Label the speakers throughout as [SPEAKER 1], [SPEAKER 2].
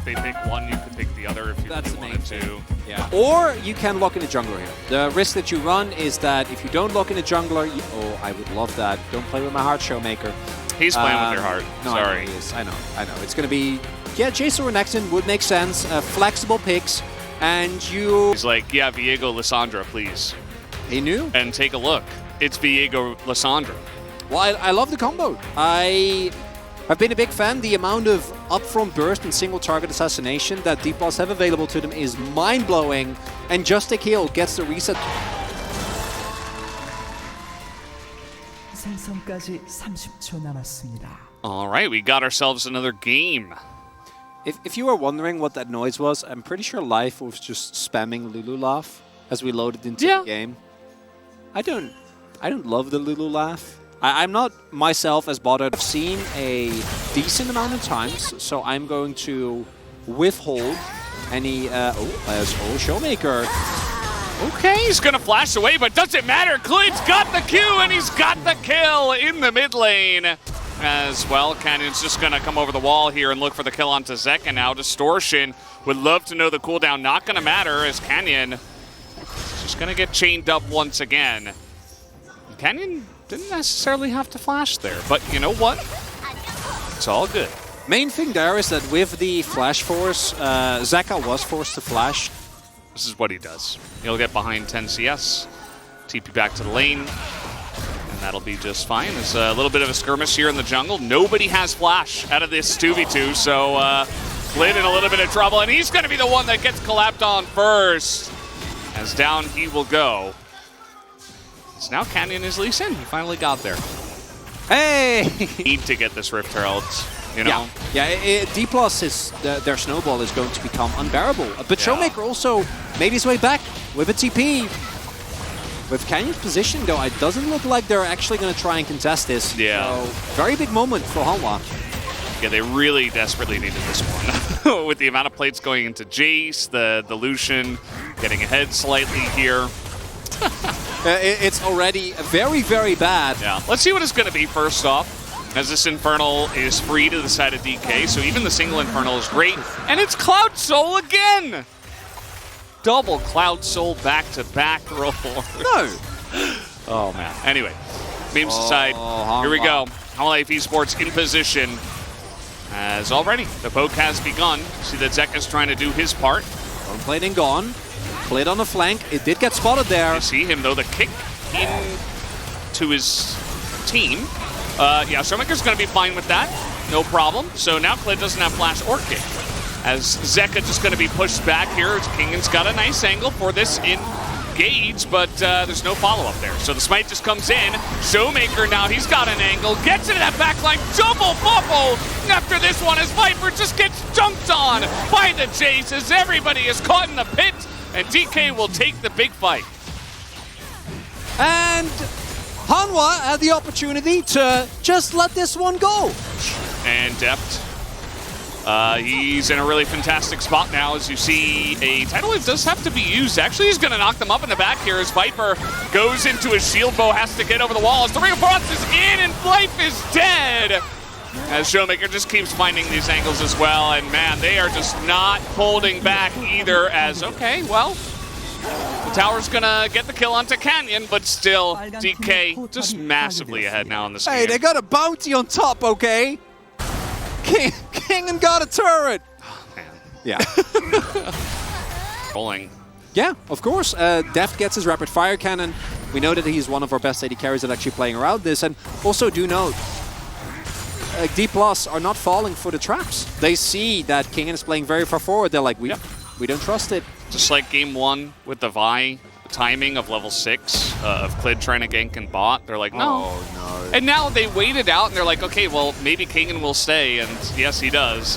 [SPEAKER 1] if they pick one, you could pick the other if you really wanted to.
[SPEAKER 2] Yeah. Or you can lock in a jungler here. The risk that you run is that if you don't lock in a jungler, oh, I would love that. Don't play with my heart, Showmaker.
[SPEAKER 1] He's playing with your heart.
[SPEAKER 2] No,
[SPEAKER 1] Sorry.
[SPEAKER 2] I know he is. I know. It's going to be, yeah, Jason or Nexon would make sense. Flexible picks. And you...
[SPEAKER 1] He's like, yeah, Viego Lissandra, please.
[SPEAKER 2] He knew.
[SPEAKER 1] And take a look. It's Viego Lissandra.
[SPEAKER 2] Well, I love the combo. I've been a big fan. The amount of upfront burst and single target assassination that D+ have available to them is mind-blowing. And Just a Kill gets the reset.
[SPEAKER 3] 생성까지 30초 남았습니다.
[SPEAKER 1] All right, we got ourselves another game.
[SPEAKER 2] If you were wondering what that noise was, I'm pretty sure Life was just spamming Lulu laugh as we loaded into the game. I don't love the Lulu laugh. I'm not myself as bothered. I've seen a decent amount of times, so I'm going to withhold any. Showmaker.
[SPEAKER 1] Okay, he's gonna flash away, but doesn't matter. Clid's got the Q and he's got the kill in the mid lane. As well, Canyon's just going to come over the wall here and look for the kill onto Zeka now. Distortion would love to know the cooldown. Not going to matter as Canyon is just going to get chained up once again. Canyon didn't necessarily have to flash there, but you know what? It's all good.
[SPEAKER 2] Main thing there is that with the flash force, Zeka was forced to flash.
[SPEAKER 1] This is what he does. He'll get behind 10 CS, TP back to the lane. That'll be just fine. There's a little bit of a skirmish here in the jungle. Nobody has flash out of this 2v2, so Clid in a little bit of trouble, and he's going to be the one that gets collapsed on first. As down he will go. So now Canyon is Lee Sin. He finally got there.
[SPEAKER 2] Hey!
[SPEAKER 1] Need to get this Rift Herald, you know?
[SPEAKER 2] Yeah, D+, their snowball is going to become unbearable. But Showmaker also made his way back with a TP. With Canyon's position, though, it doesn't look like they're actually going to try and contest this.
[SPEAKER 1] Yeah.
[SPEAKER 2] So, very big moment for Hanwha.
[SPEAKER 1] Yeah, they really desperately needed this one. With the amount of plates going into Jace, the Lucian getting ahead slightly here.
[SPEAKER 2] It's already very, very bad.
[SPEAKER 1] Yeah. Let's see what it's going to be first off. As this Infernal is free to the side of DK, so even the single Infernal is great. And it's Cloud Soul again! Double Cloud Soul back-to-back roll.
[SPEAKER 2] No!
[SPEAKER 1] Oh, man. Anyway, memes aside, here we go. HLE Esports in position. As already, the poke has begun. See that Zeka's trying to do his part.
[SPEAKER 2] Played and gone. Played on the flank. It did get spotted there.
[SPEAKER 1] You see him, though, the kick into his team. Yeah, Showmaker's going to be fine with that. No problem. So now Clid doesn't have flash or kick. As Zeka just going to be pushed back here. Kingan's got a nice angle for this engage, but there's no follow-up there. So the smite just comes in. Showmaker now, he's got an angle. Gets into that backline. Double bubble after this one as Viper just gets dunked on by the Jace as everybody is caught in the pit. And DK will take the big fight.
[SPEAKER 2] And Hanwha had the opportunity to just let this one go.
[SPEAKER 1] And Deft. He's in a really fantastic spot now. As you see, a tidal wave does have to be used. Actually, he's going to knock them up in the back here as Viper goes into his shield bow, has to get over the wall. As the Ring of Frost is in and Life is dead. As Showmaker just keeps finding these angles as well. And man, they are just not holding back either as, okay, well, the tower's going to get the kill onto Canyon, but still, DK just massively ahead now in this game.
[SPEAKER 2] Hey, they got a bounty on top, okay? Kingan got a turret!
[SPEAKER 1] Oh, man.
[SPEAKER 2] Yeah.
[SPEAKER 1] Rolling.
[SPEAKER 2] Yeah, of course. Deft gets his rapid fire cannon. We know that he's one of our best AD carries that actually playing around this. And also do note, D+ are not falling for the traps. They see that Kingan is playing very far forward. They're like, we don't trust it.
[SPEAKER 1] Just like game one with the Vi, the timing of level 6 of Clid trying to gank and bot. They're like, no.
[SPEAKER 2] Oh, no.
[SPEAKER 1] And now they waited out and they're like, okay, well, maybe Kingan will stay. And yes, he does.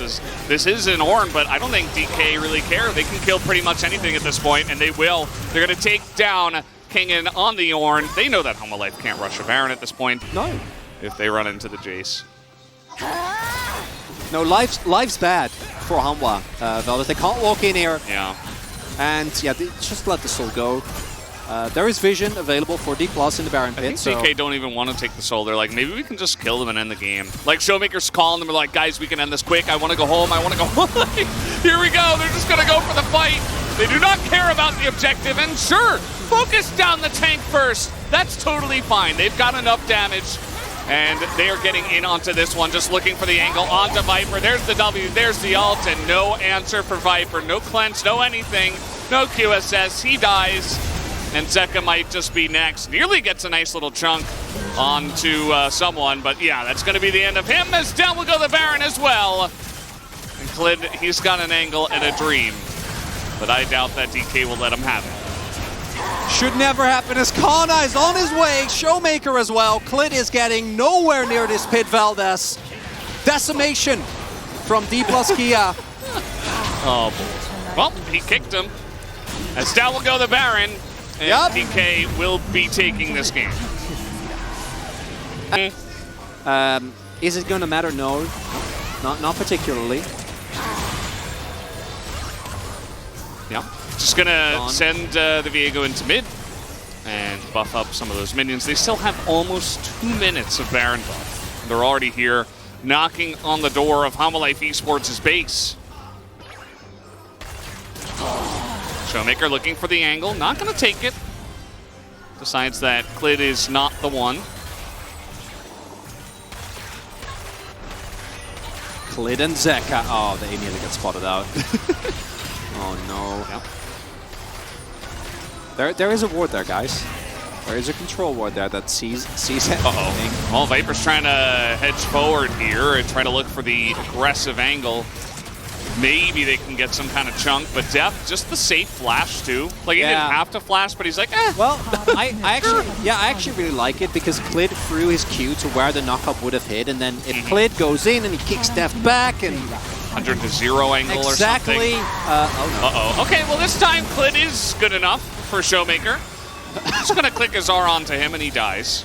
[SPEAKER 1] This is an Ornn, but I don't think DK really care. They can kill pretty much anything at this point, and they will. They're going to take down Kingan on the Ornn. They know that HLE can't rush a Baron at this point.
[SPEAKER 2] No.
[SPEAKER 1] If they run into the Jace.
[SPEAKER 2] No, life's bad for Hanwha. Velvet, they can't walk in here.
[SPEAKER 1] Yeah.
[SPEAKER 2] And yeah, they just let the soul go. There is vision available for D+ in the Baron
[SPEAKER 1] I
[SPEAKER 2] pit.
[SPEAKER 1] think DK don't even want to take the soul. They're like, maybe we can just kill them and end the game. Like, Showmaker's calling them, like, guys, we can end this quick. I want to go home. I want to go home. Here we go. They're just going to go for the fight. They do not care about the objective. And sure, focus down the tank first. That's totally fine. They've got enough damage. And they are getting in onto this one, just looking for the angle onto Viper. There's the W, there's the ult, and no answer for Viper. No cleanse, no anything, no QSS. He dies, and Zeka might just be next. Nearly gets a nice little chunk onto someone, but yeah, that's going to be the end of him, as down will go the Baron as well. And Clid, he's got an angle and a dream, but I doubt that DK will let him have it.
[SPEAKER 2] Should never happen as Kana is on his way. Showmaker as well. Clid is getting nowhere near this pit, Valdez. Decimation from D+ Kia.
[SPEAKER 1] Oh, boy. Well, he kicked him. As down will go the Baron, and DK will be taking this game.
[SPEAKER 2] Is it going to matter? No, not particularly.
[SPEAKER 1] Yeah. Just gonna send the Viego into mid and buff up some of those minions. They still have almost 2 minutes of Baron buff. They're already here, knocking on the door of Homalife Esports' base. Showmaker looking for the angle, not gonna take it. Decides that Clid is not the one.
[SPEAKER 2] Clid and Zeka. Oh, they nearly get spotted out. Oh no.
[SPEAKER 1] Yep.
[SPEAKER 2] There is a ward there, guys. There is a control ward there that sees everything.
[SPEAKER 1] Well, Viper's trying to hedge forward here and trying to look for the aggressive angle. Maybe they can get some kind of chunk, but Def, just the safe flash too. Like, he didn't have to flash, but he's like, eh.
[SPEAKER 2] Well, I actually really like it because Clid threw his Q to where the knockup would have hit, and then if Clid goes in and he kicks Def back and
[SPEAKER 1] 100 to 0 angle or something.
[SPEAKER 2] exactly. Oh no.
[SPEAKER 1] Okay, well this time Clid is good enough for Showmaker. Just gonna click his R onto him and he dies.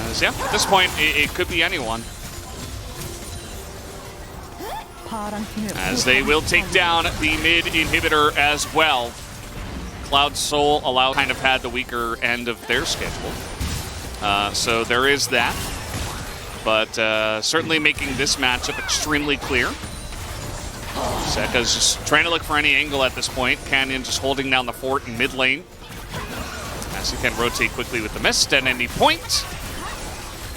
[SPEAKER 1] As, yeah, at this point it could be anyone. As they will take down the mid inhibitor as well. Cloud Soul kind of had the weaker end of their schedule. So there is that. But certainly making this matchup extremely clear. Zeka's just trying to look for any angle at this point. Canyon just holding down the fort in mid lane. As he can rotate quickly with the mist at any point.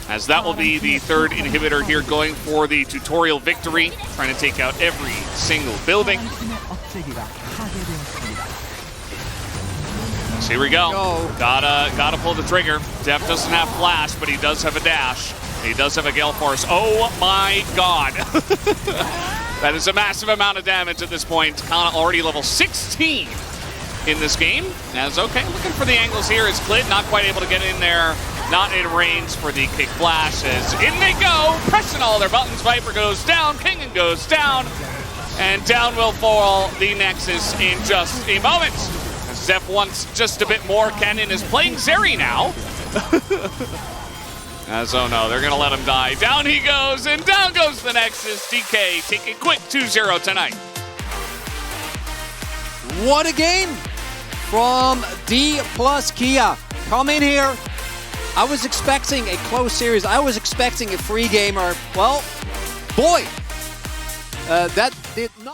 [SPEAKER 1] As that will be the third inhibitor here, going for the tutorial victory. Trying to take out every single building. So here we go. Gotta pull the trigger. Def doesn't have flash, but he does have a dash. He does have a Gale Force. Oh my god. That is a massive amount of damage at this point. Kana already level 16 in this game. As okay, looking for the angles here is Clid, not quite able to get in there. Not in range for the kick flash as in they go. Pressing all their buttons. Viper goes down. Kingen goes down. And down will fall the Nexus in just a moment. Zeph wants just a bit more. Canyon is playing Zeri now. As, oh no, they're going to let him die. Down he goes, and down goes the Nexus. DK taking quick 2-0 tonight.
[SPEAKER 2] What a game from D+ Kia. Come in here. I was expecting a close series. I was expecting a free gamer. Well, boy, that did not...